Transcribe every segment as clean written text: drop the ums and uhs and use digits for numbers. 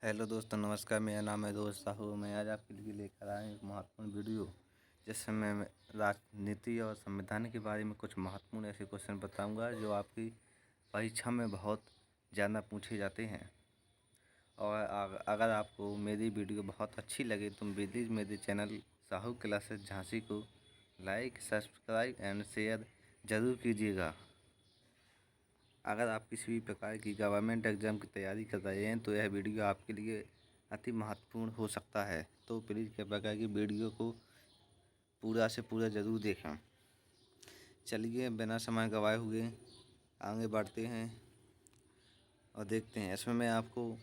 Hello दोस्तों, नमस्कार। मेरा नाम है दोस्त साहू। मैं आज आपके लिए लेकर आया हूँ एक महत्वपूर्ण वीडियो, जिसमें मैं राजनीति और संविधान के बारे में कुछ महत्वपूर्ण ऐसे क्वेश्चन बताऊंगा जो आपकी परीक्षा में बहुत ज़्यादा पूछे जाते हैं। और अगर आपको मेरी वीडियो बहुत अच्छी लगे तो प्लीज़ मेरे चैनल साहू क्लासेस झांसी को लाइक, सब्सक्राइब एंड शेयर ज़रूर कीजिएगा। अगर आप किसी भी प्रकार की गवर्नमेंट एग्ज़ाम की तैयारी कर रहे हैं तो यह वीडियो आपके लिए अति महत्वपूर्ण हो सकता है। तो प्लीज़ कृपया करके वीडियो को पूरा से पूरा ज़रूर देखें। चलिए बिना समय गवाए हुए आगे बढ़ते हैं और देखते हैं। इसमें मैं आपको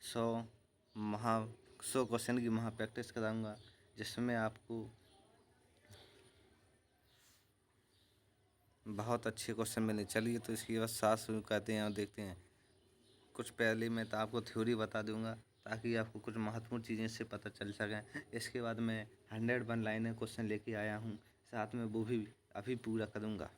100 क्वेश्चन की प्रैक्टिस कराऊंगा, जिसमें आपको बहुत अच्छे क्वेश्चन मिले। चलिए तो इसकी बस साथ शुरू करते हैं और देखते हैं। कुछ पहले मैं तो आपको थ्योरी बता दूंगा ताकि आपको कुछ महत्वपूर्ण चीज़ें से पता चल सकें। इसके बाद मैं 101 लाइनें क्वेश्चन लेके आया हूँ, साथ में वो भी अभी पूरा करूँगा।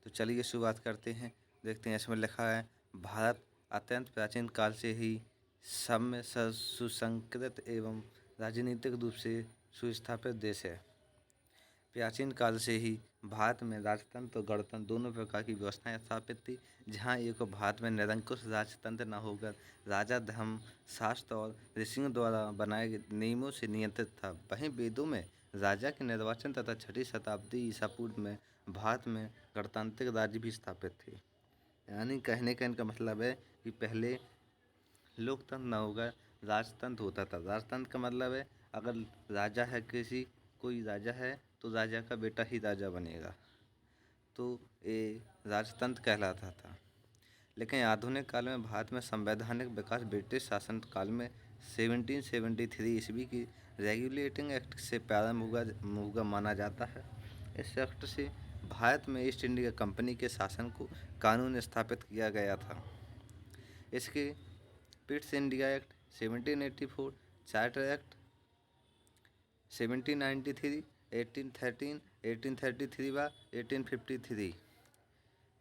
तो चलिए शुरुआत करते हैं। देखते हैं। इसमें लिखा है, भारत अत्यंत प्राचीन काल से ही सभ्य, सुसंस्कृत एवं राजनीतिक रूप से सुस्थापित देश है। प्राचीन काल से ही भारत में राजतंत्र और गणतंत्र दोनों प्रकार की व्यवस्थाएं स्थापित थी। जहां एक भारत में निरंकुश राजतंत्र न होकर राजा धर्म, शास्त्र और ऋषियों द्वारा बनाए गए नियमों से नियंत्रित था। वहीं वेदों में राजा के निर्वाचन तथा 6वीं शताब्दी ईसा पूर्व में भारत में गणतांत्रिक राज्य भी स्थापित थे। यानी कहने का इनका मतलब है कि पहले लोकतंत्र न होकर राजतंत्र होता था। राजतंत्र का मतलब है, अगर राजा है, कोई राजा है तो राजा का बेटा ही राजा बनेगा, तो ये राजतंत्र कहलाता था। लेकिन आधुनिक काल में भारत में संवैधानिक विकास ब्रिटिश शासन काल में 1773 ईस्वी की रेगुलेटिंग एक्ट से प्रारंभ हुआ माना जाता है। इस एक्ट से भारत में ईस्ट इंडिया कंपनी के शासन को कानून स्थापित किया गया था। इसके Pitt's India act 1784, charter act 1793, 1813, 1833 व 1853,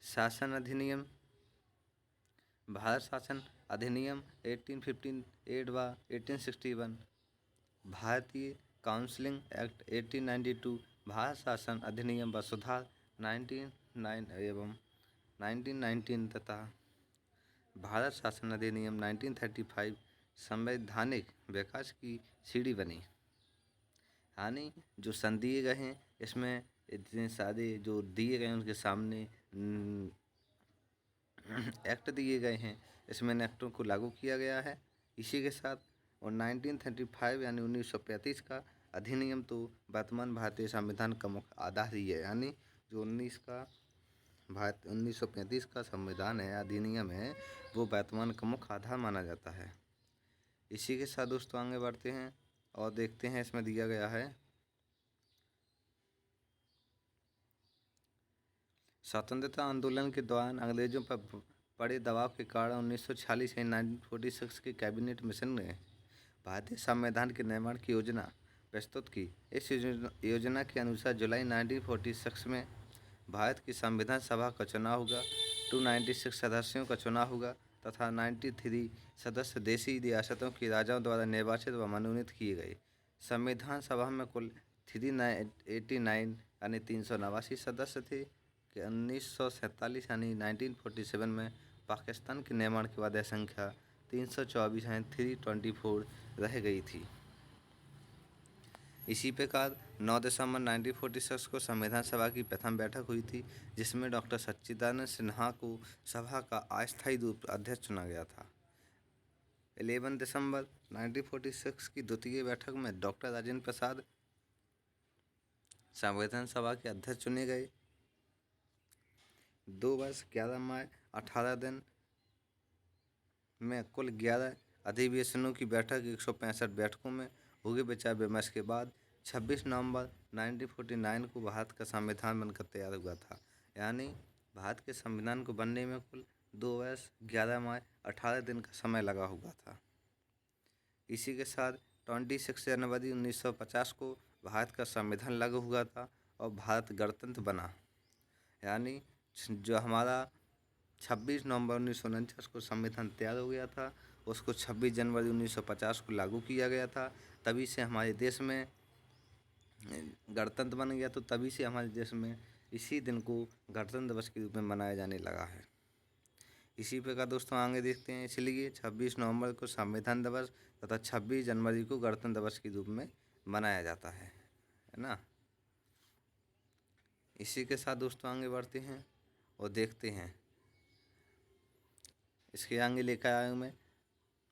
शासन अधिनियम, भारत शासन अधिनियम 1858 व 1861, भारतीय काउंसिलिंग एक्ट 1892, भारत शासन अधिनियम व सुधार 1909 एवं 1919 तथा भारत शासन अधिनियम 1935 संवैधानिक विकास की सीढ़ी बनी। यानी जो सन दिए गए हैं, इसमें इतने सारे जो दिए गए हैं उनके सामने एक्ट दिए गए हैं, इसमें इन एक्टों को लागू किया गया है। इसी के साथ और 1935 यानी 1935 का अधिनियम तो वर्तमान भारतीय संविधान का मुख्य आधार ही है। यानी जो 1935 का संविधान है, अधिनियम है, वो वर्तमान का मुख्य आधार माना जाता है। इसी के साथ दोस्तों आगे बढ़ते हैं और देखते हैं। इसमें दिया गया है, स्वतंत्रता आंदोलन के दौरान अंग्रेजों पर पड़े दबाव के कारण 1946 से 1946 के कैबिनेट मिशन ने भारतीय संविधान के निर्माण की योजना प्रस्तुत की। इस योजना के अनुसार जुलाई 1946 में भारत की संविधान सभा का चुनाव होगा, 296 सदस्यों का चुनाव होगा तथा 93 सदस्य देशी रियासतों के राजाओं द्वारा निर्वाचित व मनोनीत किए गए। संविधान सभा में कुल 389 यानी 389 सदस्य थे कि 1947 यानी 1947 में पाकिस्तान के निर्माण के बाद यह संख्या 324 यानी 324 रह गई थी। इसी प्रकार 9 दिसंबर 1946 को संविधान सभा की प्रथम बैठक हुई थी, जिसमें डॉक्टर सच्चिदानंद सिन्हा को सभा का अस्थायी रूप अध्यक्ष चुना गया था। 11 दिसंबर 1946 की द्वितीय बैठक में डॉक्टर राजेंद्र प्रसाद संविधान सभा के अध्यक्ष चुने गए। 2 वर्ष 11 माह 18 दिन में कुल 11 अधिवेशनों की बैठक 165 बैठकों में हुए विचार विमर्श के बाद 26 नवंबर 1949 को भारत का संविधान बनकर तैयार हुआ था। यानी भारत के संविधान को बनने में कुल 2 वर्ष 11 माह 18 दिन का समय लगा हुआ था। इसी के साथ 26 जनवरी 1950 को भारत का संविधान लागू हुआ था और भारत गणतंत्र बना। यानी जो हमारा 26 नवंबर 1949 को संविधान तैयार हो गया था उसको 26 जनवरी 1950 को लागू किया गया था। तभी से हमारे देश में गणतंत्र बन गया, तो तभी से हमारे देश में इसी दिन को गणतंत्र दिवस के रूप में मनाया जाने लगा है। इसी प्रकार दोस्तों आगे देखते हैं, इसलिए 26 नवंबर को संविधान दिवस तथा 26 जनवरी को गणतंत्र दिवस के रूप में मनाया जाता है ना। इसी के साथ दोस्तों आगे बढ़ते हैं और देखते हैं, इसके आगे लेकर आया हूँ मैं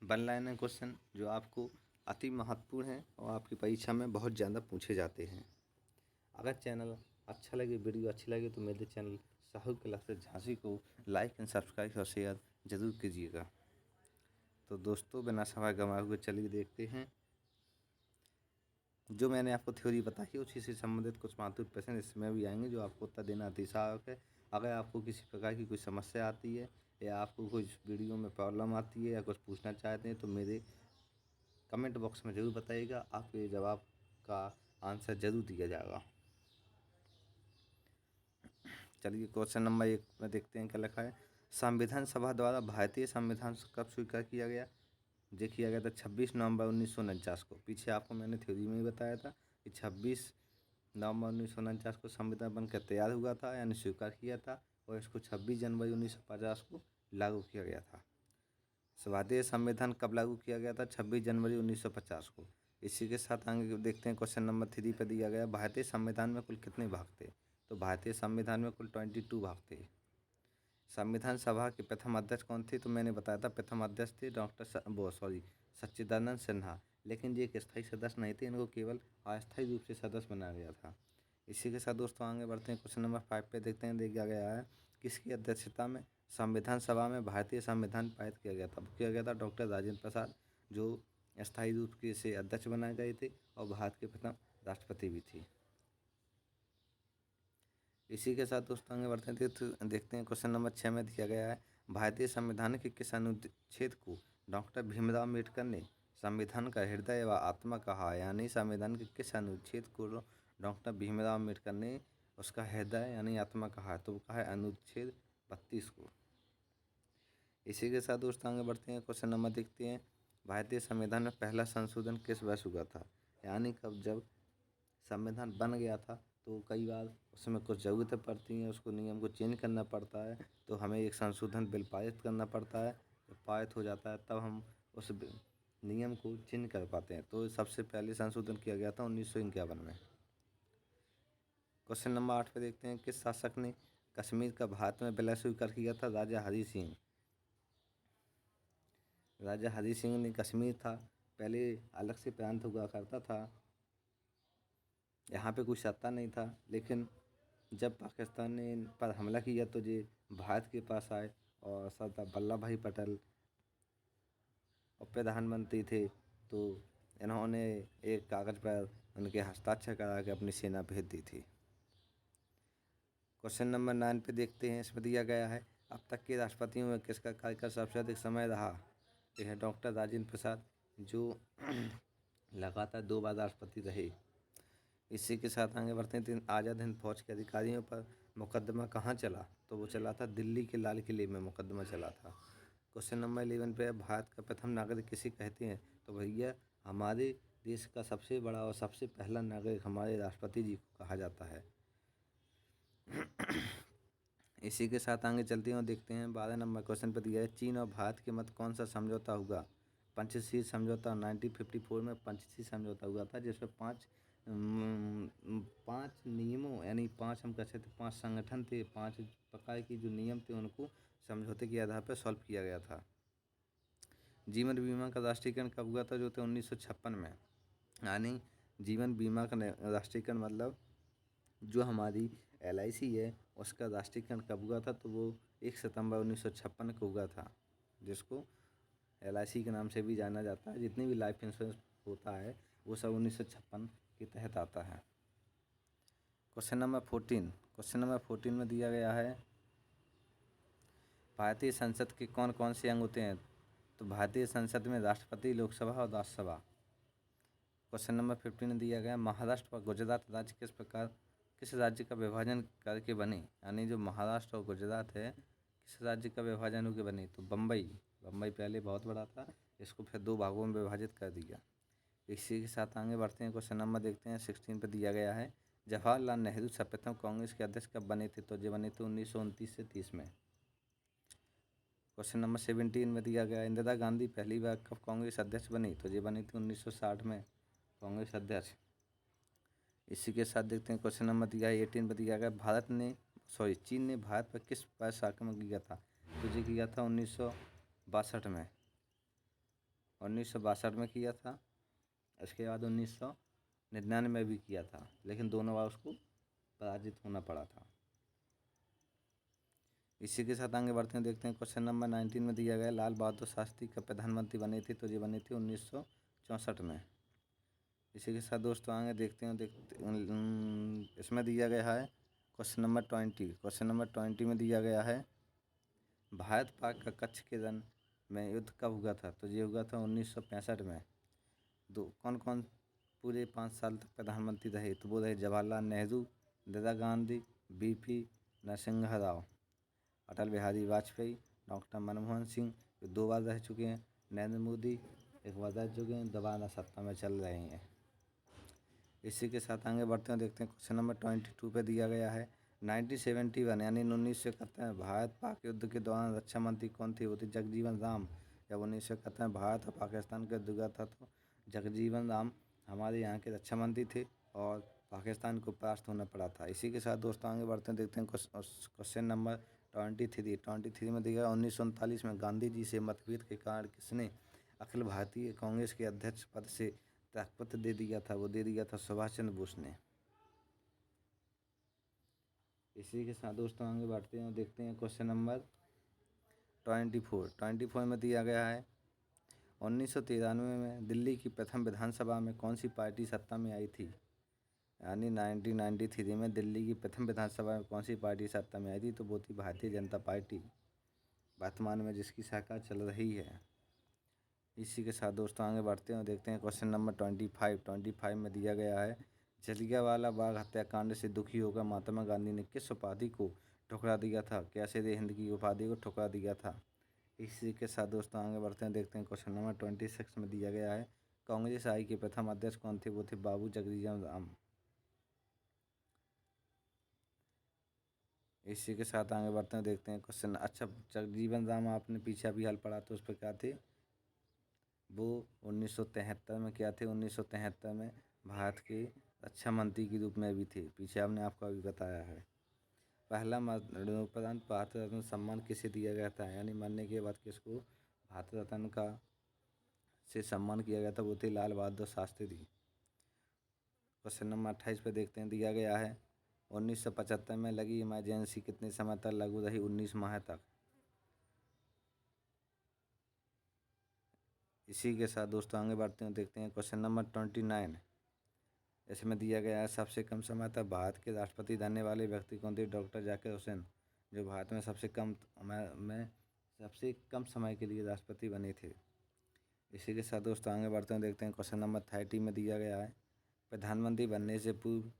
वन लाइनर क्वेश्चन जो आपको अति महत्वपूर्ण है और आपकी परीक्षा में बहुत ज़्यादा पूछे जाते हैं। अगर चैनल अच्छा लगे, वीडियो अच्छी लगे तो मेरे चैनल साहू क्लासेस झांसी को लाइक एंड सब्सक्राइब और शेयर जरूर कीजिएगा। तो दोस्तों बिना समय गंवाए हुए चलिए देखते हैं, जो मैंने आपको थ्योरी बताई उसी से संबंधित कुछ महत्वपूर्ण प्रश्न इसमें भी आएंगे जो आपको उत्तर देना अति आवश्यक है। अगर आपको किसी प्रकार की कोई समस्या आती है या आपको कुछ वीडियो में प्रॉब्लम आती है या कुछ पूछना चाहते हैं तो मेरे कमेंट बॉक्स में ज़रूर बताइएगा, आपके जवाब का आंसर ज़रूर दिया जाएगा। चलिए क्वेश्चन नंबर 1 में देखते हैं क्या लिखा है। संविधान सभा द्वारा भारतीय संविधान कब स्वीकार किया गया? ये किया गया था 26 नवंबर 1949 को। पीछे आपको मैंने थ्योरी में ही बताया था कि 26 नवंबर 1949 को संविधान बनकर तैयार हुआ था यानी स्वीकार किया था, और इसको 26 जनवरी 1950 को लागू किया गया था। भारतीय संविधान कब लागू किया गया था? 26 जनवरी 1950 को। इसी के साथ आगे देखते हैं क्वेश्चन नंबर 3 पर दिया गया, भारतीय संविधान में कुल कितने भाग थे? तो भारतीय संविधान में कुल 22 भाग थे। संविधान सभा के प्रथम अध्यक्ष कौन थे? तो मैंने बताया था प्रथम अध्यक्ष थे सच्चिदानंद सिन्हा, लेकिन ये एक स्थायी सदस्य नहीं थे, इनको केवल अस्थायी रूप से सदस्य बनाया गया था। इसी के साथ दोस्तों आगे बढ़ते हैं, क्वेश्चन नंबर 5 पे देखते हैं, दिया गया है किसकी अध्यक्षता में संविधान सभा में भारतीय संविधान पारित किया गया था? किया गया था डॉक्टर राजेंद्र प्रसाद, जो अस्थायी रूप से अध्यक्ष बनाए गए थे और भारत के प्रथम राष्ट्रपति भी थे। इसी के साथ दोस्तों आगे बढ़ते हैं, तो देखते हैं क्वेश्चन नंबर 6 में दिया गया है, भारतीय संविधान के किस अनुच्छेद को डॉक्टर भीमराव अम्बेडकर ने संविधान का हृदय व आत्मा कहा? यानी संविधान के किस अनुच्छेद को डॉक्टर भीमराव अम्बेडकर ने उसका हृदय यानी आत्मा कहा है? तो वो कहा है अनुच्छेद 32 को। इसी के साथ दोस्तों आगे बढ़ते हैं, क्वेश्चन नंबर देखते हैं, भारतीय संविधान में पहला संशोधन किस वर्ष हुआ था? यानी कब जब संविधान बन गया था तो कई बार उसमें कुछ ज़रूरतें पड़ती हैं, उसको नियम को चेंज करना पड़ता है, तो हमें एक संशोधन बिल पारित करना पड़ता है। जब पारित हो जाता है तब हम उस नियम को चेंज कर पाते हैं। तो सबसे पहले संशोधन किया गया था 1951 में। क्वेश्चन नंबर 8 पे देखते हैं, किस शासक ने कश्मीर का भारत में विलय स्वीकार किया था? राजा हरि सिंह। राजा हरि सिंह ने कश्मीर था पहले अलग से प्रांत हुआ करता था, यहाँ पे कोई सत्ता नहीं था, लेकिन जब पाकिस्तान ने इन पर हमला किया तो ये भारत के पास आए और सरदार वल्लभ भाई पटेल और प्रधानमंत्री थे, तो इन्होंने एक कागज़ पर उनके हस्ताक्षर करा के अपनी सेना भेज दी थी। क्वेश्चन नंबर 9 पे देखते हैं, इसमें दिया गया है, अब तक के राष्ट्रपतियों में किसका कार्यकाल सबसे अधिक समय रहा? यह है डॉक्टर राजेंद्र प्रसाद, जो लगातार 2 बार राष्ट्रपति रहे। इसी के साथ आगे बढ़ते हैं, आज़ाद हिंद फौज के अधिकारियों पर मुकदमा कहाँ चला? तो वो चला था दिल्ली के लाल किले में मुकदमा चला था। क्वेश्चन नंबर 11 पे, भारत का प्रथम नागरिक किसे कहते हैं? तो भैया हमारे देश का सबसे बड़ा और सबसे पहला नागरिक हमारे राष्ट्रपति जी को कहा जाता है। इसी के साथ आगे चलते हैं और देखते हैं 12 नंबर क्वेश्चन पर दिया है, चीन और भारत के मध्य कौन सा समझौता हुआ? पंचशील समझौता। 1954 में पंचशील समझौता हुआ था, जिसमें 5 नियमों यानी 5 हम कह सकते 5 संगठन थे, 5 प्रकार के जो नियम थे उनको समझौते के आधार पर सॉल्व किया गया था। जीवन बीमा का राष्ट्रीयकरण कब हुआ था? जो थे 1956 में। यानी जीवन बीमा का राष्ट्रीयकरण मतलब जो हमारी LIC है उसका राष्ट्रीयकरण कब हुआ था? तो वो 1 सितंबर 1956 को हुआ था, जिसको LIC के नाम से भी जाना जाता है। जितनी भी लाइफ इंश्योरेंस होता है वो सब 1956 के तहत आता है। क्वेश्चन नंबर 14 में दिया गया है, भारतीय संसद के कौन कौन से अंग होते हैं? तो भारतीय संसद में राष्ट्रपति, लोकसभा और राज्यसभा। क्वेश्चन नंबर 15 में दिया गया, महाराष्ट्र और गुजरात राज्य किस राज्य का विभाजन करके बने? यानी जो महाराष्ट्र और गुजरात है किस राज्य का विभाजन होकर बनी? तो बम्बई। बम्बई पहले बहुत बड़ा था, इसको फिर 2 भागों में विभाजित कर दिया। इसी के साथ आगे बढ़ते हैं। क्वेश्चन नंबर देखते हैं 16 पे दिया गया है, जवाहरलाल नेहरू सर्वप्रथम कांग्रेस के अध्यक्ष कब बने थे? तो ये बने थे 1929 से 30 में। क्वेश्चन नंबर 17 में दिया गया, इंदिरा गांधी पहली बार कब कांग्रेस अध्यक्ष बनी? तो ये बनी थी 1960 में कांग्रेस अध्यक्ष। इसी के साथ देखते हैं क्वेश्चन नंबर दिया है 18 पर दिया गया, चीन ने भारत पर किस वर्ष आक्रमण किया था? तो ये किया था 1962 में। 1962 में किया था। इसके बाद 1999 में भी किया था, लेकिन दोनों बार उसको पराजित होना पड़ा था। इसी के साथ आगे बढ़ते हैं। देखते हैं क्वेश्चन नंबर 19 में दिया गया, लाल बहादुर शास्त्री कब प्रधानमंत्री बने थे? तो ये बने थे 1964 में। इसी के साथ दोस्तों आगे देखते हैं। इसमें दिया गया है क्वेश्चन नंबर 20। क्वेश्चन नंबर 20 में दिया गया है, भारत पाक का कच्छ के रण में युद्ध कब हुआ था? तो ये हुआ था 1965 में। कौन कौन पूरे 5 साल तक प्रधानमंत्री रहे? तो वो रहे जवाहरलाल नेहरू, इंदिरा गांधी, BP नरसिंह राव, अटल बिहारी वाजपेयी, डॉक्टर मनमोहन सिंह, जो 2 बार रह चुके हैं, नरेंद्र मोदी 1 बार रह चुके हैं, दोबारा सत्ता में चल रहे हैं। इसी के साथ आगे बढ़ते हैं। देखते हैं क्वेश्चन नंबर 22 पे दिया गया है, 1971 यानी 1971 में भारत पाक युद्ध के दौरान रक्षा मंत्री कौन थे? वो थे जगजीवन राम। जब 1971 में भारत और पाकिस्तान का युद्ध हुआ था तो जगजीवन राम हमारे यहाँ के रक्षा मंत्री थे और पाकिस्तान को परास्त होना पड़ा था। इसी के साथ दोस्तों आगे बढ़ते हैं। देखते हैं क्वेश्चन नंबर 23 में दिया 1939 में गांधी जी से मतभेद के कारण किसने अखिल भारतीय कांग्रेस के अध्यक्ष पद से त्यागपत्र दे दिया था? वो दे दिया था सुभाष चंद्र बोस ने। इसी के साथ दोस्तों आगे बढ़ते हैं और देखते हैं क्वेश्चन नंबर 24 में दिया गया है, 1993 में दिल्ली की प्रथम विधानसभा में कौन सी पार्टी सत्ता में आई थी? यानी 1993 में दिल्ली की प्रथम विधानसभा में कौन सी पार्टी सत्ता में आई थी? तो वो थी भारतीय जनता पार्टी, वर्तमान में जिसकी सरकार चल रही है। इसी के साथ दोस्तों आगे बढ़ते हैं और देखते हैं क्वेश्चन नंबर 25 में दिया गया है, जलियांवाला बाग हत्याकांड से दुखी होकर महात्मा गांधी ने किस उपाधि को ठुकरा दिया था? कैसरे हिंद की उपाधि को ठुकरा दिया था। इसी के साथ दोस्तों आगे बढ़ते हैं। देखते हैं क्वेश्चन नंबर 26 में दिया गया है, कांग्रेस आई के प्रथम अध्यक्ष कौन थे? वो थे बाबू जगजीवन राम। इसी के साथ आगे बढ़ते हैं। देखते हैं क्वेश्चन, अच्छा जगजीवन राम आपने पीछे अभी हल पढ़ा तो उस पर क्या थे? वो 1973 में क्या थे? 1973 में भारत के रक्षा मंत्री के रूप में भी थे, पीछे आपने आपको अभी बताया है। पहला मरणोपरांत भारत रत्न सम्मान किसे दिया गया था? यानी मरने के बाद किसको भारत रत्न का से सम्मान किया गया था? वो थे लाल बहादुर शास्त्री। क्वेश्चन नंबर 28 पे देखते हैं, दिया गया है 1975 में लगी इमरजेंसी कितने समय तक लागू रही? 19 माह तक। इसी के साथ दोस्तों आगे बढ़ते हैं, देखते हैं क्वेश्चन नंबर 29। इसमें दिया गया है, सबसे कम समय तक भारत के राष्ट्रपति रहने वाले व्यक्ति कौन थे? डॉक्टर जाकिर हुसैन, जो भारत में सबसे कम समय के लिए राष्ट्रपति बने थे। इसी के साथ दोस्तों आगे बढ़ते हैं, देखते हैं क्वेश्चन नंबर 30 में दिया गया है, प्रधानमंत्री बनने से पूर्व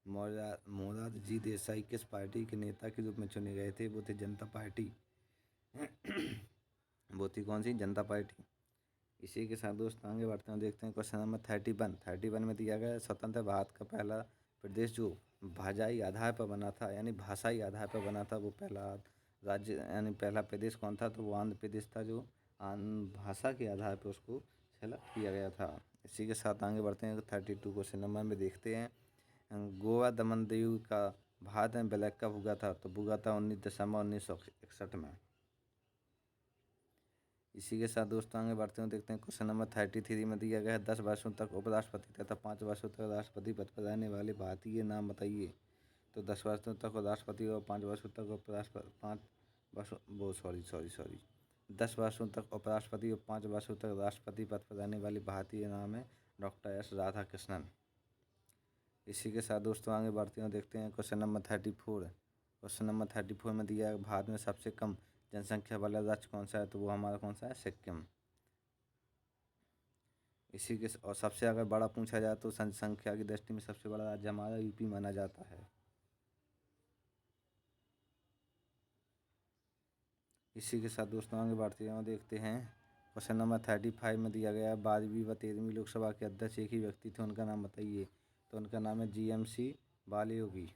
मोरारजी देसाई किस पार्टी के नेता के रूप में चुने गए थे? वो थे जनता पार्टी। वो थी कौन सी? जनता पार्टी। इसी के साथ दोस्तों आगे बढ़ते हैं, देखते हैं क्वेश्चन नंबर 31 में दिया गया है, स्वतंत्र भारत का पहला प्रदेश जो भाषाई आधार पर बना था, यानी भाषाई आधार पर बना था, वो पहला राज्य यानी पहला प्रदेश कौन था? तो वो आंध्र प्रदेश था, जो भाषा के आधार पर उसको सेलेक्ट किया गया था। इसी के साथ आगे बढ़ते हैं 32 क्वेश्चन नंबर में देखते हैं, गोवा दमन दीव का भारत में विलय कब हुआ था? तो हुआ था 19 दिसंबर 1961 में। इसी के साथ दोस्तों आगे बढ़ते हैं, देखते हैं क्वेश्चन नंबर 33 में दिया गया है, 10 वर्षों तक उपराष्ट्रपति तथा 5 वर्षों तक राष्ट्रपति पद पर रहने वाले भारतीय नाम बताइए। तो 10 वर्षों तक राष्ट्रपति और 5 वर्षों तक उपराष्ट्रपति, 5 वर्षों वो सॉरी 10 वर्षों तक उपराष्ट्रपति और 5 वर्षों तक राष्ट्रपति पद पर रहने वाले भारतीय नाम है डॉक्टर S राधाकृष्णन। इसी के साथ दोस्तों आगे बढ़ते हैं, देखते हैं क्वेश्चन नंबर 34। क्वेश्चन नंबर 34 में दिया है, भारत में सबसे कम जनसंख्या वाला राज्य कौन सा है? तो वो हमारा कौन सा है? सिक्किम। इसी के और सबसे अगर बड़ा पूछा जाए तो जनसंख्या की दृष्टि में सबसे बड़ा राज्य हमारा यूपी माना जाता है। इसी के साथ दोस्तों आगे बढ़ते हैं, देखते हैं क्वेश्चन नंबर 35 में दिया गया है 12वीं व 13वीं लोकसभा के अध्यक्ष एक ही व्यक्ति थे, उनका नाम बताइए। तो उनका नाम है GMC बालयोगी।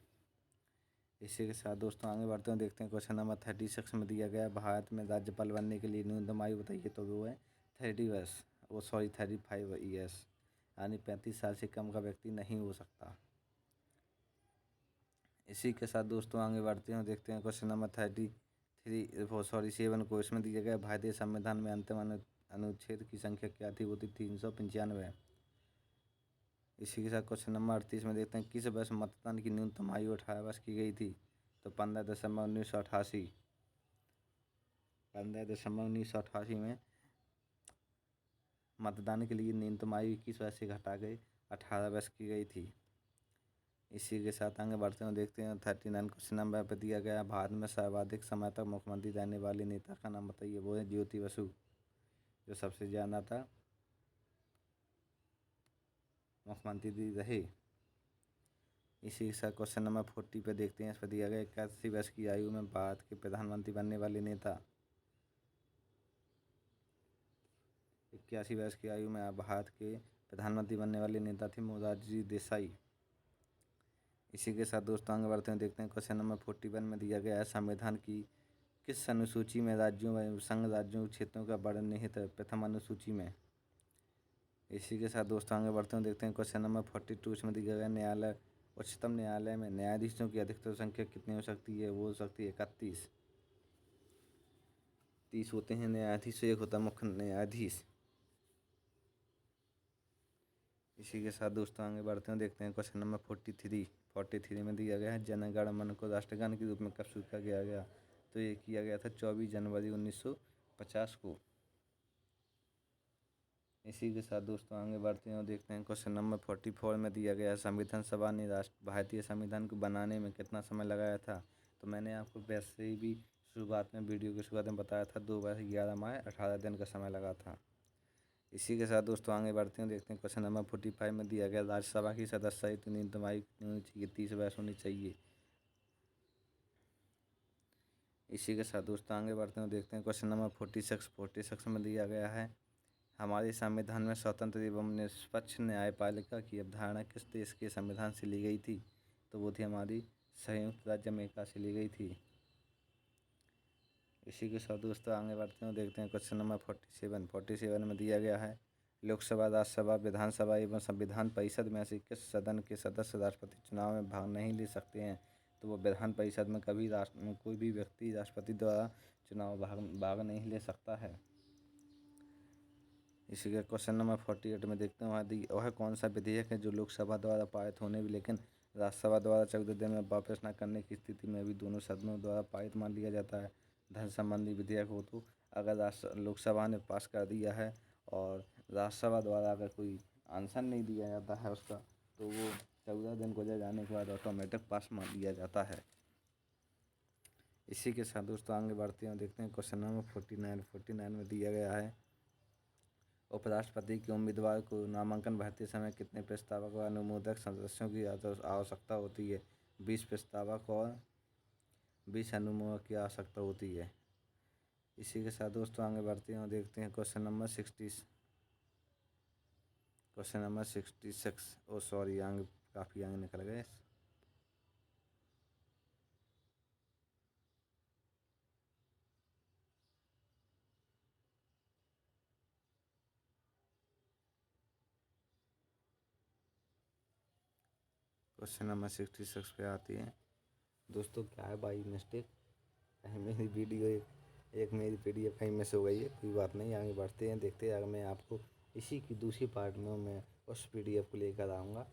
इसी के साथ दोस्तों आगे बढ़ते हैं, देखते हैं क्वेश्चन नंबर 36 में दिया गया है भारत में राज्यपाल बनने के लिए न्यूनतम आयु बताइए। तो वो है 35 ईयर्स, यानी 35 साल से कम का व्यक्ति नहीं हो सकता। इसी के साथ दोस्तों आगे बढ़ते हैं, देखते हैं क्वेश्चन नंबर 7 को इसमें दिया गया भारतीय संविधान में अंतिम अनुच्छेद की संख्या क्या थी। वो थी 395। इसी के साथ क्वेश्चन नंबर 38 में देखते हैं किस वर्ष मतदान की न्यूनतम आयु 18 वर्ष की गई थी। तो 15 दिसंबर 1988 में मतदान के लिए न्यूनतम आयु 21 वर्ष से घटा गई 18 वर्ष की गई थी। इसी के साथ आगे बढ़ते हैं, देखते हैं 39 क्वेश्चन नंबर पर दिया गया भारत में सर्वाधिक समय तक मुख्यमंत्री रहने वाले नेता का नाम बताइए। वो है ज्योति बसु, जो सबसे ज़्यादा था मुख्यमंत्री रहे। इसी के साथ क्वेश्चन नंबर 40 पे देखते हैं, इस पर दिया गया 81 वर्ष की आयु में भारत के प्रधानमंत्री बनने वाले नेता। 81 वर्ष की आयु में भारत के प्रधानमंत्री बनने वाले नेता थे मोरारजी देसाई। इसी के साथ दोस्तों आगे बढ़ते हैं, देखते हैं क्वेश्चन नंबर 41 में दिया गया है संविधान की किस अनुसूची में राज्यों व संघ राज्यों क्षेत्रों का वर्णन निहित है। प्रथम अनुसूची में। इसी के साथ दोस्तों आगे बढ़ते हैं, देखते हैं क्वेश्चन नंबर 42 में दिया गया न्यायालय उच्चतम न्यायालय में न्यायाधीशों की अधिकतम संख्या कितनी हो सकती है। वो हो सकती है 31। 30 होते हैं न्यायाधीश, एक होता है मुख्य न्यायाधीश। इसी के साथ दोस्तों आगे बढ़ते हैं, देखते हैं क्वेश्चन नंबर 43 में दिया गया है जनगण मन को राष्ट्रगान के रूप में कब स्वीकार किया गया। तो ये किया गया था 24 जनवरी 1950 को। इसी के साथ दोस्तों आगे बढ़ते हैं और देखते हैं क्वेश्चन नंबर 44 में दिया गया है संविधान सभा ने भारतीय संविधान को बनाने में कितना समय लगाया था। तो मैंने आपको वैसे ही भी वीडियो की शुरुआत में बताया था 2 वर्ष 11 माह 18 दिन का समय लगा था। इसी के साथ दोस्तों आगे बढ़ते हैं, देखते हैं क्वेश्चन नंबर 45 में दिया गया राज्यसभा की सदस्य की न्यूनतम आयु कितनी होनी चाहिए। 30 वर्ष होनी चाहिए। इसी के साथ दोस्तों आगे बढ़ते हैं, देखते हैं क्वेश्चन नंबर 46 में दिया गया है हमारे संविधान में स्वतंत्र एवं निष्पक्ष न्यायपालिका की अवधारणा किस देश के संविधान से ली गई थी। तो वो थी हमारी संयुक्त राज्य अमेरिका से ली गई थी। इसी के साथ दोस्तों आगे बढ़ते हैं, देखते हैं क्वेश्चन नंबर 47 में दिया गया है लोकसभा राज्यसभा विधानसभा एवं संविधान परिषद में से किस सदन के सदस्य राष्ट्रपति चुनाव में भाग नहीं ले सकते हैं। तो वो विधान परिषद में कभी कोई भी व्यक्ति राष्ट्रपति द्वारा चुनाव भाग नहीं ले सकता है। इसी के क्वेश्चन नंबर 48 में देखते हैं वह कौन सा विधेयक है जो लोकसभा द्वारा पारित होने भी लेकिन राज्यसभा द्वारा 14 दिन में वापस न करने की स्थिति में भी दोनों सदनों द्वारा पारित मान लिया जाता है। धन संबंधी विधेयक हो तो अगर लोकसभा ने पास कर दिया है और राज्यसभा द्वारा अगर कोई आंसर नहीं दिया जाता है उसका, तो वो 14 दिन गुजर जाने के बाद ऑटोमेटिक पास मान लिया जाता है। इसी के साथ दोस्तों आगे बढ़ते हैं, देखते हैं क्वेश्चन नंबर 49 में दिया गया है उपराष्ट्रपति के उम्मीदवार को नामांकन भरते समय कितने प्रस्तावक व अनुमोदक सदस्यों की आवश्यकता होती है। 20 प्रस्तावक और 20 अनुमोदक की आवश्यकता होती है। इसी के साथ दोस्तों आगे बढ़ते हैं और देखते हैं क्वेश्चन नंबर 66 आगे काफ़ी आगे निकल गए। क्वेश्चन नंबर 66 पे आती है दोस्तों, क्या है बाई मिस्टेक कहीं मेरी वीडियो एक मेरी PDF कहीं मिस हो गई है। कोई बात नहीं, आगे बढ़ते हैं, देखते हैं। अगर मैं आपको इसी की दूसरी पार्ट में मैं उस PDF को लेकर आऊँगा।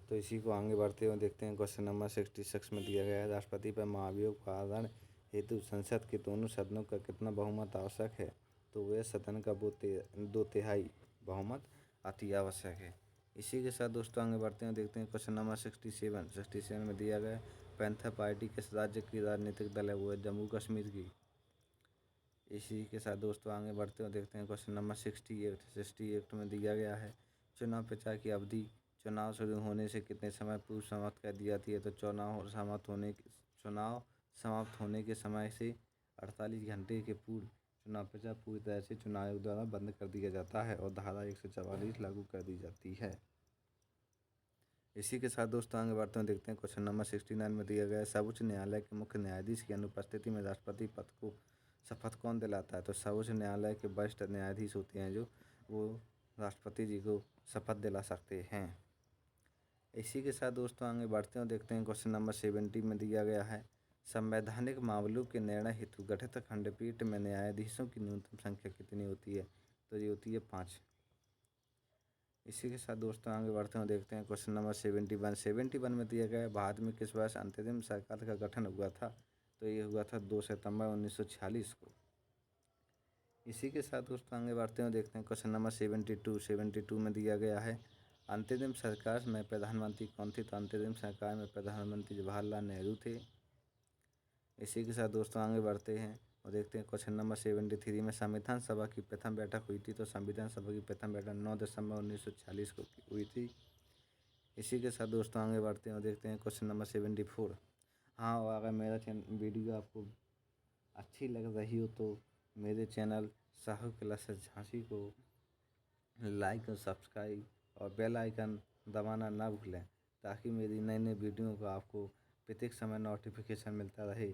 तो इसी को आगे बढ़ते हुए देखते हैं क्वेश्चन नंबर 66 में दिया गया है राष्ट्रपति पर महाभियोग पारण हेतु संसद के दोनों सदनों का कितना बहुमत आवश्यक है। तो वह सदन का 2/3 बहुमत अति आवश्यक है। इसी के साथ दोस्तों आगे बढ़ते हैं, देखते हैं क्वेश्चन नंबर 67 में दिया गया है पैंथर पार्टी किस राज्य की राजनीतिक दल है। वो है जम्मू कश्मीर की। इसी के साथ दोस्तों आगे बढ़ते हुए देखते हैं क्वेश्चन नंबर 68 में दिया गया है चुनाव प्रचार की अवधि चुनाव शुरू होने से कितने समय पूर्व समाप्त कर दी जाती है। तो चुनाव समाप्त होने के समय से 48 घंटे के पूर्व चुनाव प्रचार पूरी तरह से चुनाव आयोग द्वारा बंद कर दिया जाता है और धारा 144 लागू कर दी जाती है। इसी के साथ दोस्तों आगे बढ़ते हैं, देखते हैं क्वेश्चन नंबर 69 में दिया गया है, सर्वोच्च न्यायालय के मुख्य न्यायाधीश की अनुपस्थिति में राष्ट्रपति पद को शपथ कौन दिलाता है? तो सर्वोच्च न्यायालय के वरिष्ठ न्यायाधीश होते हैं जो वो राष्ट्रपति जी को शपथ दिला सकते हैं। इसी के साथ दोस्तों आगे बढ़ते हैं, देखते हैं क्वेश्चन नंबर 70 में दिया गया है, संवैधानिक मामलों के निर्णय हेतु गठित खंडपीठ में न्यायाधीशों की न्यूनतम संख्या कितनी होती है? तो ये होती है 5। इसी के साथ दोस्तों आगे बढ़ते हैं, देखते हैं क्वेश्चन नंबर 71 में दिया गया है, भारत में किस वर्ष अंतरिम सरकार का गठन हुआ था? तो ये हुआ था 2 सितंबर 1946 को। इसी के साथ दोस्तों आगे बढ़ते हैं, देखते हैं क्वेश्चन नंबर 72 में दिया गया है, अंतरिम सरकार में प्रधानमंत्री कौन थे? तो अंतरिम सरकार में प्रधानमंत्री जवाहरलाल नेहरू थे। इसी के साथ दोस्तों आगे बढ़ते हैं और देखते हैं क्वेश्चन नंबर 73 में संविधान सभा की प्रथम बैठक हुई थी? तो संविधान सभा की प्रथम बैठक 9 दिसंबर 1946 को हुई थी। इसी के साथ दोस्तों आगे बढ़ते हैं और देखते हैं क्वेश्चन नंबर 74। हाँ, और अगर मेरा वीडियो आपको अच्छी लग रही हो तो मेरे चैनल साहू क्लासेस झांसी को लाइक और सब्सक्राइब और बेल आइकन दबाना ना भूलें, ताकि मेरी नई नई वीडियो का आपको प्रत्येक समय नोटिफिकेशन मिलता रहे।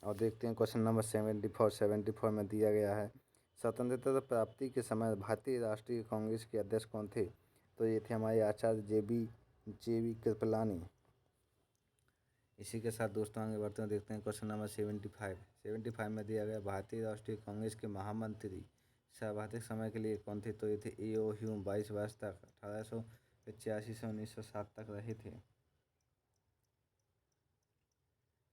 और देखते हैं क्वेश्चन नंबर 74 में दिया गया है, स्वतंत्रता प्राप्ति के समय भारतीय राष्ट्रीय कांग्रेस के अध्यक्ष कौन थे? तो ये थे हमारे आचार्य जे बी कृपलानी। इसी के साथ दोस्तों आगे बढ़ते हैं, देखते हैं क्वेश्चन नंबर 75 में दिया गया, भारतीय राष्ट्रीय कांग्रेस के महामंत्री सर्वाधिक समय के लिए कौन थे? तो ये थे A.O. ह्यूम, 22 वर्ष तक 1885 से 1907 तक रहे थे।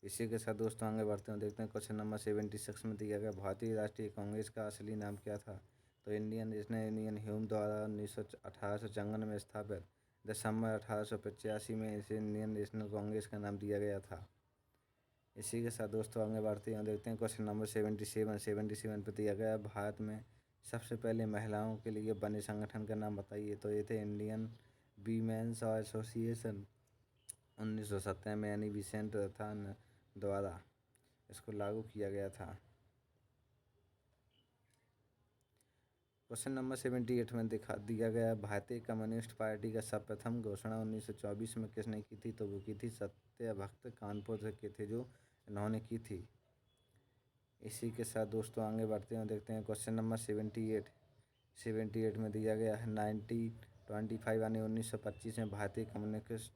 इसी के साथ दोस्तों आगे बढ़ते हैं, देखते हैं क्वेश्चन नंबर 76 में दिया गया, भारतीय राष्ट्रीय कांग्रेस का असली नाम क्या था? तो इंडियन नेशनल यूनियन ह्यूम द्वारा 1854 में स्थापित दिसंबर 1885 में इसे इंडियन नेशनल कांग्रेस का नाम दिया गया था। इसी के साथ दोस्तों आगे बढ़ते हैं, देखते हैं क्वेश्चन नंबर 77 पर दिया गया, भारत में सबसे पहले महिलाओं के लिए बने संगठन का नाम बताइए? तो ये थे इंडियन वीमेंस एसोसिएशन। 1970 में एनी बेसेंट रथान द्वारा इसको लागू किया गया था। क्वेश्चन नंबर 78 में दिया गया, भारतीय कम्युनिस्ट पार्टी का सर्वप्रथम घोषणा 1924 में किसने की थी? तो वो की थी सत्यभक्त कानपुर से के थे जो इन्होंने की थी। इसी के साथ दोस्तों आगे बढ़ते हैं, देखते हैं क्वेश्चन नंबर 78 में दिया गया है, 1925 यानी 1925 में भारतीय कम्युनिस्ट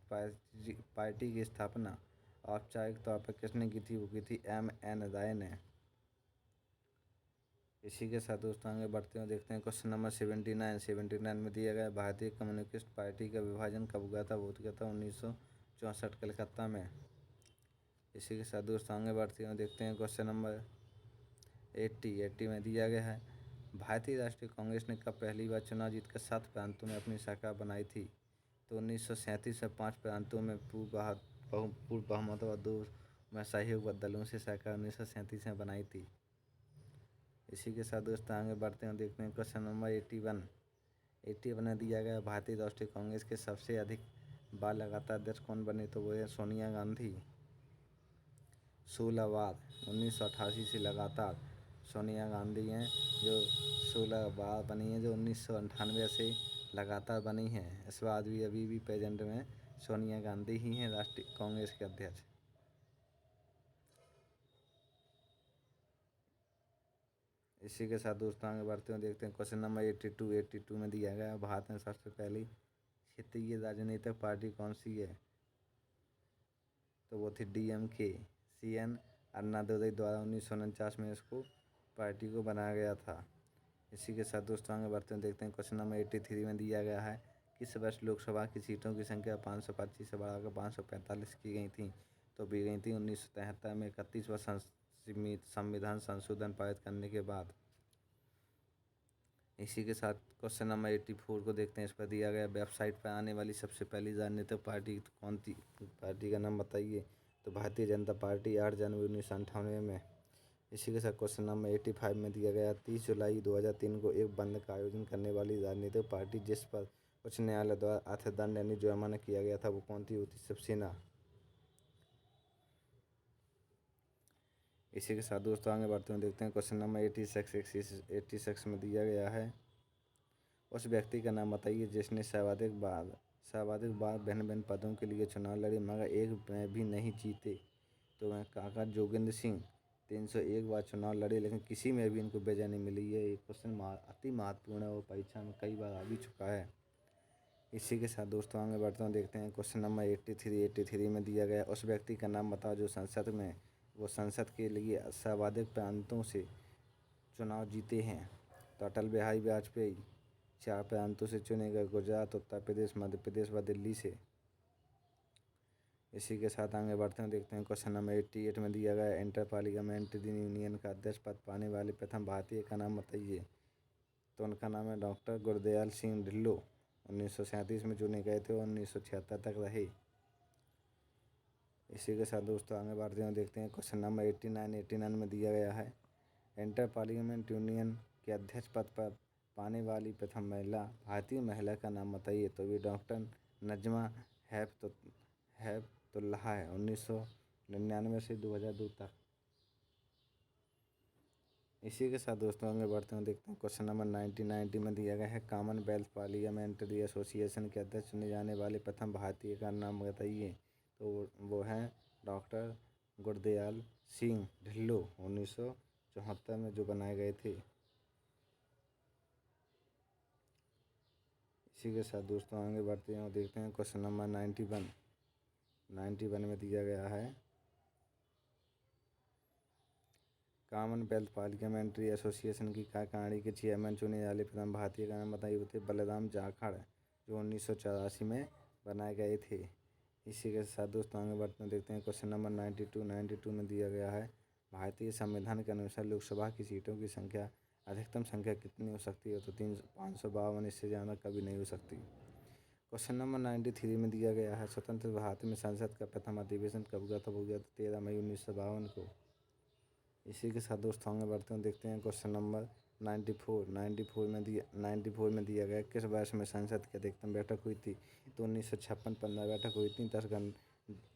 पार्टी की स्थापना औपचारिक तौर पर किसने की थी? वो की थी M.N. राय ने। इसी के साथ दोस्तों आगे बढ़ते हैं, देखते हैं क्वेश्चन नंबर 79 में दिया गया, भारतीय कम्युनिस्ट पार्टी का विभाजन कब हुआ था? वो हुआ था 1964 कलकत्ता में। इसी के साथ दोस्तों आगे बढ़ते हैं, देखते हैं क्वेश्चन नंबर 80 में दिया गया है, भारतीय राष्ट्रीय कांग्रेस ने कब पहली बार चुनाव जीतकर 7 प्रांतों में अपनी शाखा बनाई थी? तो 1937 में 5 प्रांतों में पूर्व बहुमत और 2 में सहयोग दलों से शाखा 1937 में बनाई थी। इसी के साथ दोस्तों आगे बढ़ते हैं, देखते हैं क्वेश्चन नंबर 81 में दिया गया, भारतीय राष्ट्रीय कांग्रेस के सबसे अधिक बार लगातार अध्यक्ष कौन बने? तो वो है सोनिया गांधी। 16 बार 1988 से लगातार सोनिया गांधी हैं जो 16 बार बनी हैं, जो 1998 से लगातार बनी हैं। इस बार भी अभी भी प्रेजेंट में सोनिया गांधी ही हैं राष्ट्रीय कांग्रेस के अध्यक्ष। इसी के साथ दोस्तों आगे बढ़ते हैं, देखते हैं क्वेश्चन नंबर 82 में दिया गया, भारत में सबसे पहली क्षेत्रीय राजनीतिक पार्टी कौन सी है? तो वो थी DMK। CN अन्नादुरई द्वारा 1949 में इसको पार्टी को बनाया गया था। इसी के साथ दोस्तों आगे बढ़ते हैं, देखते हैं क्वेश्चन नंबर 83 में दिया गया है, किस वर्ष लोकसभा की सीटों की संख्या 525 से बढ़ाकर 545 की गई थी? तो भी गई थी 1973 में 31वां संविधान संशोधन पारित करने के बाद। इसी के साथ क्वेश्चन नंबर 84 को देखते हैं, इस पर दिया गया, वेबसाइट पर आने वाली सबसे पहली राजनीतिक पार्टी कौन थी? पार्टी का नाम बताइए? तो भारतीय जनता पार्टी 8 जनवरी 1998 में। इसी के साथ क्वेश्चन नंबर 85 में दिया गया, 30 जुलाई 2003 को एक बंद का आयोजन करने वाली राजनीतिक पार्टी जिस पर उच्च न्यायालय द्वारा अर्थदंड यानी जुर्माना किया गया था वो कौन थी? वो थी शिवसेना। इसी के साथ दोस्तों आगे बढ़ते हैं, देखते हैं क्वेश्चन नंबर 86 में दिया गया है। उस व्यक्ति का नाम बताइए जिसने सर्वाधिक बार भिन्न भिन्न पदों के लिए चुनाव लड़े मगर एक में भी नहीं जीते। तो वह काका जोगिंदर सिंह 301 बार चुनाव लड़े लेकिन किसी में भी इनको विजय नहीं मिली है। ये क्वेश्चन अति महत्वपूर्ण है और परीक्षा में कई बार आ भी चुका है। इसी के साथ दोस्तों आगे बढ़ते हैं, देखते हैं क्वेश्चन नंबर 83 में दिया गया उस व्यक्ति का नाम बताओ जो संसद के लिए सर्वाधिक प्रांतों से चुनाव जीते हैं। तो अटल बिहारी वाजपेयी 4 प्रांतों से चुने गए, गुजरात, उत्तर प्रदेश, मध्य प्रदेश व दिल्ली से। इसी के साथ आगे बढ़ते हैं, देखते हैं क्वेश्चन नंबर 88 में दिया गया इंटर पार्लियामेंट्री यूनियन का अध्यक्ष पद पाने वाले प्रथम भारतीय का नाम बताइए। तो उनका नाम है डॉक्टर गुरदयाल सिंह ढिल्लों। 1937 में चुने गए थे और 1976 तक रहे। इसी के साथ दोस्तों आगे बढ़ते हैं, देखते हैं क्वेश्चन नंबर 89 में दिया गया है इंटर पार्लियामेंट यूनियन के अध्यक्ष पद पर पाने वाली प्रथम भारतीय महिला का नाम बताइए। तो ये डॉक्टर नजमा हैपतुल्लाह है। 1999 से 2002 तक। इसी के साथ दोस्तों आगे बढ़ते हैं, देखते हैं क्वेश्चन नंबर 90 में दिया गया है कॉमनवेल्थ पार्लियामेंट्री एसोसिएशन के अध्यक्ष चुने जाने वाले प्रथम भारतीय का नाम बताइए। तो वो हैं डॉक्टर गुरदयाल सिंह ढिल्लों। 1974 में जो बनाए गए थे। इसी के साथ दोस्तों आगे बढ़ते हैं और देखते हैं क्वेश्चन नंबर 91 में दिया गया है कॉमनवेल्थ पार्लियामेंट्री एसोसिएशन की कार्यकारिणी के चेयरमैन चुने वाले प्रथम भारतीय का नाम बताइए। थे बलराम जाखड़ जो 1984 में बनाए गए थे। इसी के साथ दोस्तों आगे बढ़ते हैं, देखते हैं क्वेश्चन नंबर 92 में दिया गया है भारतीय संविधान के अनुसार लोकसभा की सीटों की संख्या अधिकतम संख्या कितनी हो सकती है। तो 552। इससे ज़्यादा कभी नहीं हो सकती। क्वेश्चन नंबर 93 में दिया गया है स्वतंत्र भारत में संसद का प्रथम अधिवेशन कब हुआ था। हो गया था 13 मई 1952 को। इसी के साथ दोस्तों आगे बढ़ते हैं, देखते हैं क्वेश्चन नंबर 94 में दिया गया किस वर्ष में संसद की अधिकतम बैठक हुई थी। तो 1956 15 बैठक हुई थी।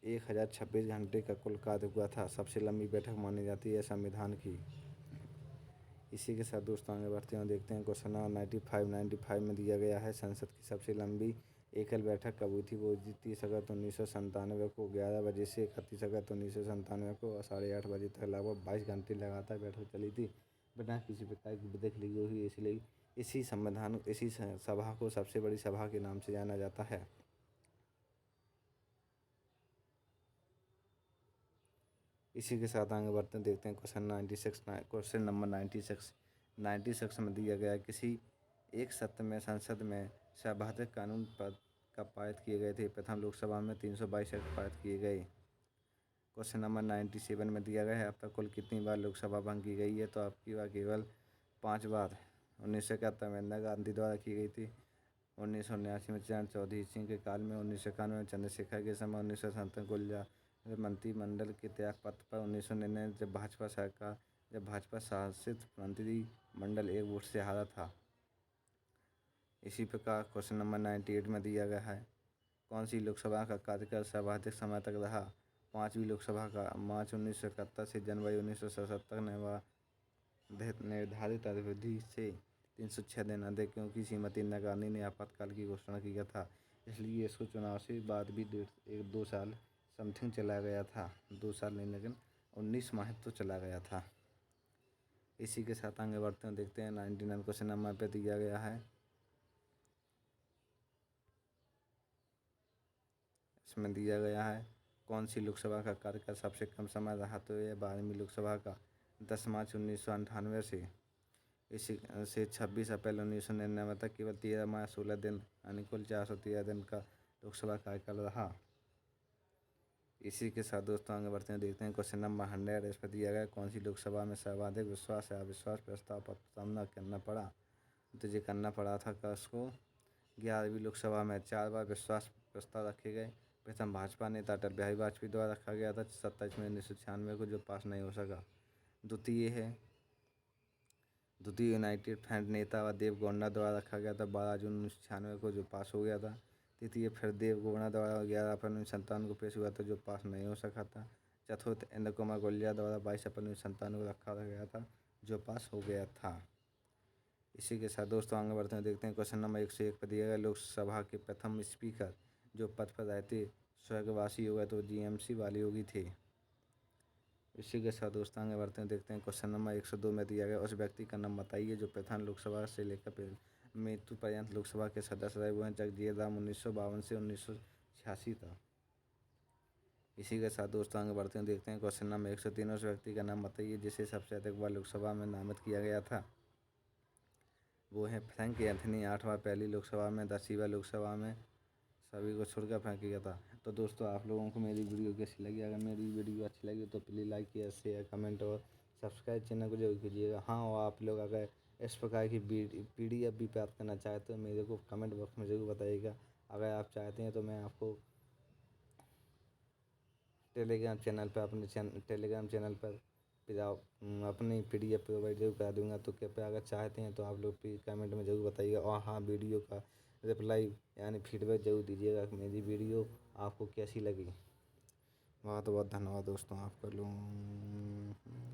1026 घंटे का कुल कार्य हुआ था। सबसे लंबी बैठक मानी जाती है संविधान की। इसी के साथ दोस्तों आगे बढ़ते हैं, देखते हैं क्वेश्चन नंबर 95 में दिया गया है संसद की सबसे लंबी एकल बैठक कब हुई थी। वो 30 अगस्त 1997 को 11 बजे से 31 अगस्त 1997 को 8:30 बजे तक लगभग 22 घंटे लगातार बैठक चली थी बिना किसी प्रकार की विधि ली हुई। इसलिए इसी सभा को सबसे बड़ी सभा के नाम से जाना जाता है। इसी के साथ आगे बढ़ते हैं, देखते हैं क्वेश्चन नंबर 96 में दिया गया किसी एक सत्र में संसद में सर्वाधिक कानून पद का पारित किए गए थे। प्रथम लोकसभा में 322 एक्ट पारित किए गए। क्वेश्चन नंबर 97 में दिया गया है अब तक कुल कितनी बार लोकसभा भंग की गई है। तो आपकी बार केवल 5 बार। 1971 में इंदिरा गांधी द्वारा की गई थी। 1979 में चरण चौधरी सिंह के काल में। 1991 में चंद्रशेखर के समय। 1997 गुलजार मंत्रिमंडल के त्यागपत्र पर। 1999 जब भाजपा शासित मंत्रिमंडल एक वोट से हारा था। इसी प्रकार क्वेश्चन नंबर 98 में दिया गया है कौन सी लोकसभा का कार्यकाल सर्वाधिक समय तक रहा। 5वीं लोकसभा का मार्च 1971 से जनवरी 1977 निर्धारित अवधि से 306 दिन अधिक क्योंकि श्रीमती इंदिरा गांधी ने आपातकाल की घोषणा किया था। इसलिए इसको चुनाव से बाद भी 2 साल समथिंग चला गया था। 2 साल नहीं लेकिन 19 माह तो चला गया था। इसी के साथ आगे बढ़ते हैं, देखते हैं 99 क्वेश्चन नंबर पे दिया गया है इसमें दिया गया है कौन सी लोकसभा का कार्यकाल सबसे कम समय रहा। तो यह 12वीं लोकसभा का 10 मार्च 1998 से 26 अप्रैल 1999 तक केवल 13 माह 16 दिन यानी कुल 413 दिन का लोकसभा कार्यकाल रहा। इसी के साथ दोस्तों आगे बढ़ते हैं, देखते हैं क्वेश्चन नंबर 100। इस पर दिया गया कौन सी लोकसभा में सर्वाधिक विश्वास या अविश्वास प्रस्ताव पर सामना करना पड़ा। तो ये करना पड़ा था कि उसको 11वीं लोकसभा में 4 बार विश्वास प्रस्ताव रखे गए। प्रथम भाजपा नेता अटल बिहारी वाजपेयी द्वारा रखा गया था 27 मई 1996 को जो पास नहीं हो सका। द्वितीय यूनाइटेड फ्रंट नेता व देव गौड़ा द्वारा रखा गया था 12 जून 1996 को जो पास हो गया था। तृतीय फिर देव गौड़ा द्वारा 11 अप्रैल 1997 को पेश हुआ था जो पास नहीं हो सका था। चतुर्थ इंद्र कुमार गुलिया द्वारा 22 अप्रैल 1997 को रखा गया था, जो पास हो गया था। इसी के साथ दोस्तों आगे बढ़ते हैं, देखते हैं क्वेश्चन नंबर 101 पर दिया गया लोकसभा के प्रथम स्पीकर जो पद पर रहते स्वर्गवासी हो गए तो जीएमसी बालीयोगी थे। इसी के साथ दोस्तों आगे बढ़ते हैं, देखते हैं क्वेश्चन नंबर 102 में दिया गया उस व्यक्ति का नाम बताइए जो प्रधान लोकसभा से लेकर मृत्यु पर्यंत लोकसभा के सदस्य रहे हुए हैं। जगजीत राम 1952 से 1986 तक। इसी के साथ दोस्तों आगे बढ़ते हैं, देखते हैं क्वेश्चन नंबर 103 उस व्यक्ति का नाम बताइए जिसे सबसे अधिक बार लोकसभा में नामित किया गया था। वो है फ्रैंक एंथनी, 8 बार पहली लोकसभा में, 10वीं बार लोकसभा में, सभी को छोड़कर फेंक किया था। तो दोस्तों आप लोगों को मेरी वीडियो कैसी लगी? अगर मेरी वीडियो अच्छी लगी तो प्लीज़ लाइक किया, शेयर, कमेंट और सब्सक्राइब चैनल को जरूर कीजिएगा। हाँ, और आप लोग अगर इस प्रकार की PDF भी प्राप्त करना चाहते हो मेरे को कमेंट बॉक्स में ज़रूर बताइएगा। अगर आप चाहते हैं तो मैं आपको टेलीग्राम चैनल पर टेलीग्राम चैनल पर अपनी PDF प्रोवाइड जरूर करा दूँगा। तो कृपया अगर चाहते हैं तो आप लोग प्लीज़ कमेंट में ज़रूर बताइएगा। और हाँ, वीडियो का रिप्लाई यानी फीडबैक ज़रूर दीजिएगा कि मेरी वीडियो आपको कैसी लगी। बहुत बहुत धन्यवाद दोस्तों आपका लोग।